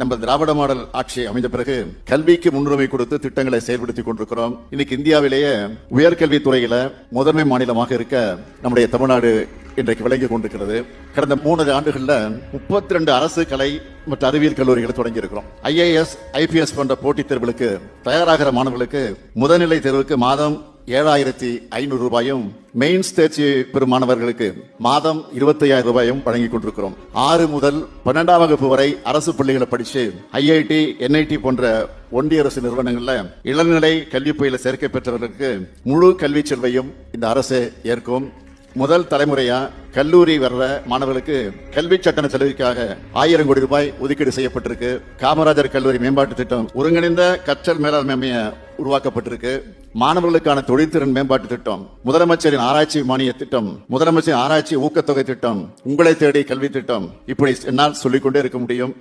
நம்ம திராவிட மாடல் ஆட்சி அமைந்த பிறகு கல்விக்கு முன்னுரிமை கொடுத்து திட்டங்களை செயல்படுத்திக் கொண்டிருக்கிறோம். இன்னைக்கு இந்தியாவிலேயே உயர்கல்வித்துறையில முதன்மை மாநிலமாக இருக்க நம்முடைய தமிழ்நாடு இன்றைக்கு விளங்கி கொண்டிருக்கிறது. கடந்த 3 ஆண்டுகள்ல 32 அரசு கலை மற்றும் அறிவியல் கல்லூரிகளை தொடங்கி இருக்கிறோம். IAS, IPS போன்ற போட்டித் தேர்வுகளுக்கு தயாராகிற மாணவர்களுக்கு முதல்நிலை தேர்வுக்கு மாதம் 7,500 ரூபாயும், மெயின்ஸ் தேர்ச்சி பெறும் மாணவர்களுக்கு மாதம் 25,000 ரூபாயும் வழங்கிக் கொண்டிருக்கிறோம். 6 முதல் 12ஆம் வகுப்பு வரை அரசு பள்ளிகளை படிச்சு IIT, NIT போன்ற ஒன்றிய அரசு நிறுவனங்கள்ல இளநிலை கல்வி பயில சேர்க்கை பெற்றவர்களுக்கு முழு கல்வி செல்வையும் இந்த அரசு ஏற்கும். முதல் தலைமுறையா கல்லூரி வர்ற மாணவர்களுக்கு கல்வி கட்டண செலவுக்காக 1000 கோடி ரூபாய் ஒதுக்கீடு செய்யப்பட்டிருக்கு. காமராஜர் கல்லூரி மேம்பாட்டு திட்டம், ஒருங்கிணைந்த கற்றல் மேலாண்மை உருவாக்கப்பட்டிருக்கு. மாணவர்களுக்கான தொழில்திறன் மேம்பாட்டு திட்டம், முதலமைச்சரின் ஆராய்ச்சி மானிய திட்டம், முதலமைச்சரின் ஆராய்ச்சி ஊக்கத்தொகை திட்டம், உங்களை தேடி கல்வி திட்டம், இப்படி என்னால் சொல்லிக்கொண்டே இருக்க முடியும்.